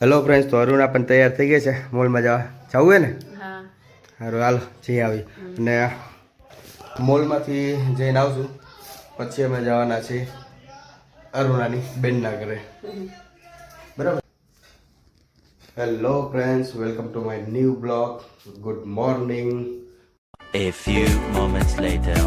Hello friends, તો અરુણા પણ તૈયાર થઈ ગઈ છે મોલમાં જવું હે ને? હા. સારું, હાલો જઈ આવી. અને મોલમાંથી જઈને આવશું પછી અમે જવાના છીએ અરુણાની બેનના ઘરે. બરાબર. Hello friends, welcome to my new blog. Good morning. A few moments later.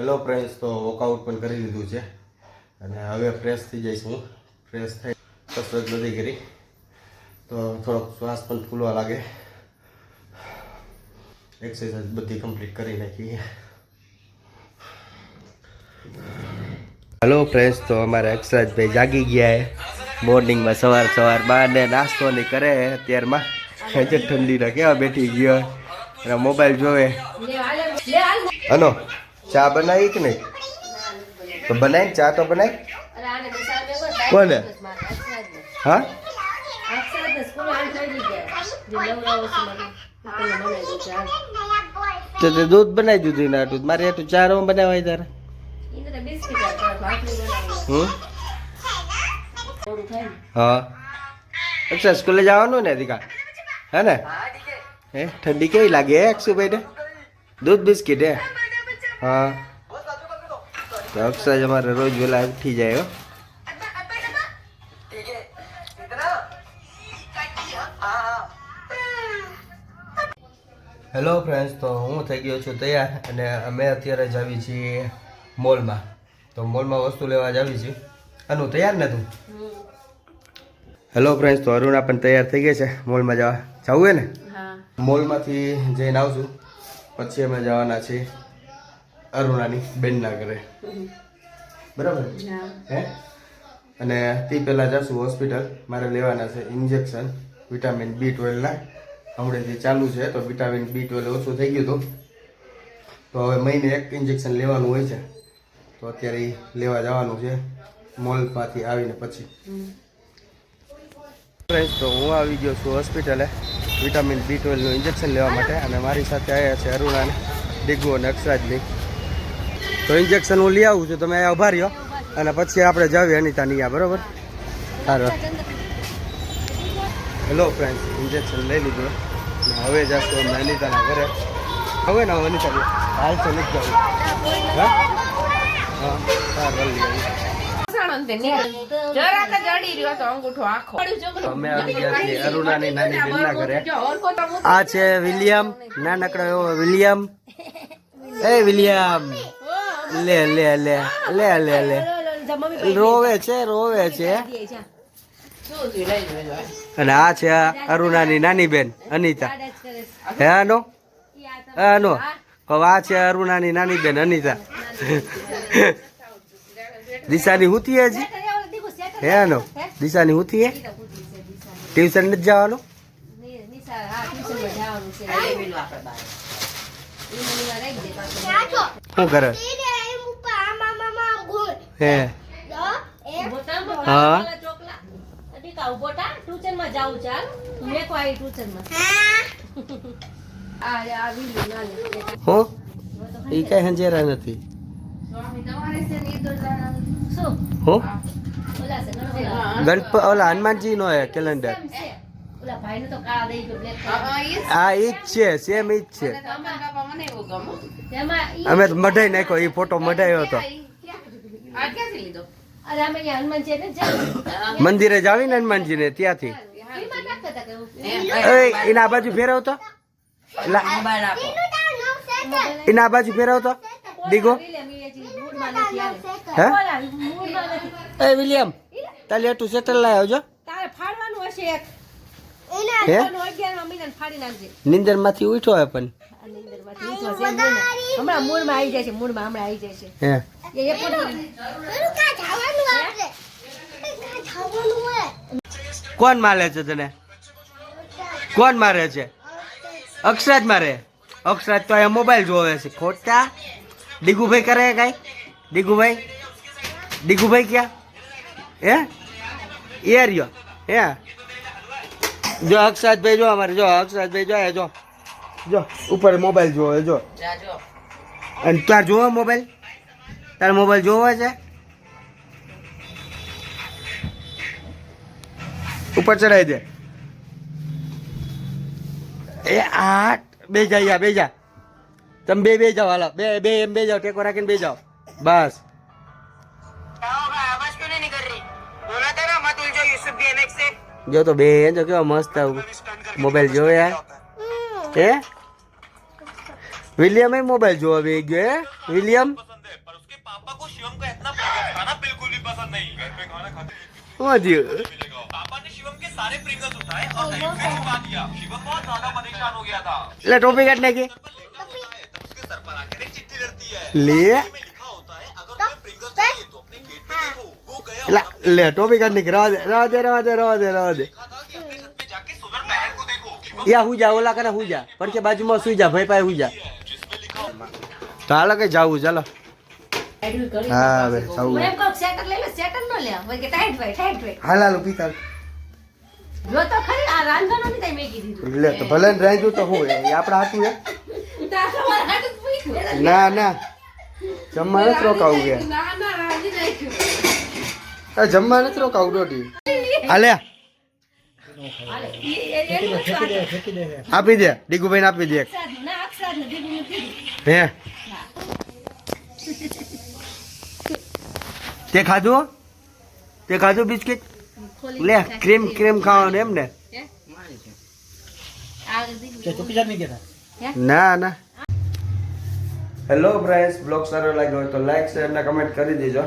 Hello friends, તો વર્કઆઉટ પણ કરી લીધું છે અને હવે ફ્રેશ થઈ જઈશ હું. ફ્રેશ થઈ કસરત નથી કરી તો થોડોક શ્વાસ પણ ફૂલવા લાગે. એક્સરસાઇઝ બધી કમ્પ્લીટ કરી નાખી. હેલો ફ્રેન્ડ્સ, તો અમારા અક્ષરાજભાઈ જાગી ગયા છે મોર્નિંગમાં સવારમાં ને નાસ્તો નહીં કરે અત્યારમાં. ખેંચે ઠંડીના કેવા બેઠી ગયો અને મોબાઈલ જોવે. હલો, ચા બનાવી કે નહીં? તો બનાવી ચા તો બનાવી. કોને? હા, તો દૂધ બનાવી દીધું ના દૂધ મારે એટલું ચા રો બનાવાય તારે. હા, અચ્છા સ્કૂલે જવાનું ને દીકા, હે ને? હે ઠંડી કેવી લાગે હે અક્ષુભાઈ ને? દૂધ બિસ્કિટ હે? હા, તો અક્ષર અમારે રોજ વેલા ઉઠી જાય. હેલો ફ્રેન્ડ્સ, તો હું થઈ ગયો છું તૈયાર અને અમે અત્યારે જ આવી છીએ મોલમાં. તો મોલમાં વસ્તુ લેવા જ આવી છીએ. અનુ તૈયાર ને તું? હેલો ફ્રેન્ડ્સ, તો અરુણા પણ તૈયાર થઈ ગઈ છે મોલમાં જવું હે ને? મોલમાંથી જઈને આવશું પછી અમે જવાના છીએ અરુણાની બેનના ઘરે, બરાબર હે? અને તે પહેલાં જશું હોસ્પિટલ. મારે લેવાના છે ઇન્જેક્શન વિટામિન B12ના. હમણાંથી ચાલુ છે તો વિટામિન B12 ઓછું થઈ ગયું હતું તો હવે મહિને એક ઇન્જેક્શન લેવાનું હોય છે. તો અત્યારે લેવા જવાનું છે મોલમાંથી આવીને પછી. તો હું આવી ગયો છું હોસ્પિટલે વિટામિન B12નું ઇન્જેક્શન લેવા માટે અને મારી સાથે આવ્યા છે અરુણાને, ડિગુ અને અક્ષરાજની. તો ઇન્જેક્શન હું લઈ આવું છું, તમે અહીંયા ઉભા રહ્યો અને પછી આપણે જાવીએ અનિતા નિયા, બરાબર? સારું. હેલો ફ્રેન્ડ્સ, ઇન્જેક્શન લઈ લીધું હવે જશું અમે અનિતાના ઘરે. હવે ને અનિતા હાલ છે નથી જવું. હા હા, સારું લઈ અમે આવી ગયા છીએ અરુણાની નાની બેનના ઘરે. આ છે વિલિયમ, નાનકડો એવો વિલિયમ. એ વિલિયમ, લે લે લે લે લે લે, રોવે છે રોવે છે. અને આ છે અરુણાની નાની બેન અનિતા. હે આનો આનો હવે આ છે અરુણાની નાની બેન અનિતા. દિશાની હુતી હજી હે આનો? દિશાની હુતી હે? ટ્યુશન નથી જવાનું? શું કરે હે? હા, હું એ કઈ હંજેરા નથી. હું ગણપ ઓલા હનુમાનજી નો હે કેલેન્ડર. હા ઈ જ છે, સેમ ઈ જ છે. અમે તો મઢાઈ નાખ્યો, એ ફોટો મઢાયો હતો. મંદિરે જાવી ને હનુમાનજી ને ત્યાંથી એના બાજુ ફેરવતો, એના બાજુ ફેરવતો ડીગો. હે એ વિલિયમ, તાલે એટલું સેટલ લાય આવજો. નીંદર માંથી ઉઠો હે પણ હમણાં મૂળમાં આવી જાય છે, મૂળમાં હમણાં આવી જાય છે. કોણ મારે છે તને? કોણ મારે છે? અક્ષરાજ મારે. અક્ષરાજ તો અહીંયા મોબાઈલ જોવે છે ખોટા. ડીગુભાઈ કરે કઈ? ડીગુભાઈ, ડીગુભાઈ ક્યાં હે? એ રહ્યો હે? જો અક્ષરાજભાઈ જો અમારે, જો અક્ષરાજભાઈ જો જો જો ઉપર મોબાઈલ જોવે જો. અને તાર જોવો મોબાઈલ? તાર મોબાઈલ જોવો છે? ઉપર ચડાવી દે. એ આ બે જા, બે જા. તમે બે જાઓ, હાલો બે એમ બે જાઓ, ટેકો રાખીને બે જાઓ બસ. જો તો બે જો કેવા મસ્ત મોબાઈલ જોવે યાર. હે વિલિયમ એ મોબાઈલ જોવા બે ગયો હે? વિલિયમ खाना बिल्कुल भी पसंद नहीं। घर पे खाना खाते શું થયું मिलेगा। पापा ने शिवम के सारे प्रिंगल्स उठाए और कहीं पे छुपा दिया। शिवम बहुत ज्यादा परेशान हो गया था। એટલે ટોપી કાઢ નાખી सर पर लेटा होता है तब उसके सर पर आकर एक चिट्ठी रहती है। લે में लिखा होता है अगर तुम्हें प्रिंगल्स चाहिए तो अपने गेट पे देखो। वो गया એટલે લે ટોપી કાઢ નાખી રવા દે રવા દે રવા દે રવા દે रवा दे देखा था कि अपने छत पे जाके सोलर पैनल को देखो। शिवम યા હું જા ઓલા કરે હું જા પણ કે બાજુમાં સુઈ જા ભાઈ પાસે હું જા जिसमें लिखा તો હાલો કે જાવું ચાલો હા હવે સૌ હું એમ કહું સેટર લઈ લે સેટર ન લે હોય કે ટાઈટ ભાઈ હાલ હાલો પીતા જો તો ખરી આ રાંધવાનો ની તઈ મેકી દીધું લે તો ભલે ને રાંધ્યું તો હું એ આપણા હાથું હે તારો મારા હાથ પૂઈ ના ના જમવા નથી રોકાવું કે ના ના રાંધી નાખ્યું જમવા નથી રોકાવું ડોટી હાલે હાલે એનું આપી દે ડીગુભાઈ ને આપી દે એક. અક્ષર ના અક્ષર ને દીધું નથી હે તે ખાધું બિસ્કિટ ખોલી લે ક્રીમ ક્રીમ ખાવાનું એમ ને આ દીધું ના ના હેલો ફ્રેન્ડ્સ બ્લોગ સારો લાગ્યો હોય તો લાઈક શેર અને કમેન્ટ કરી દેજો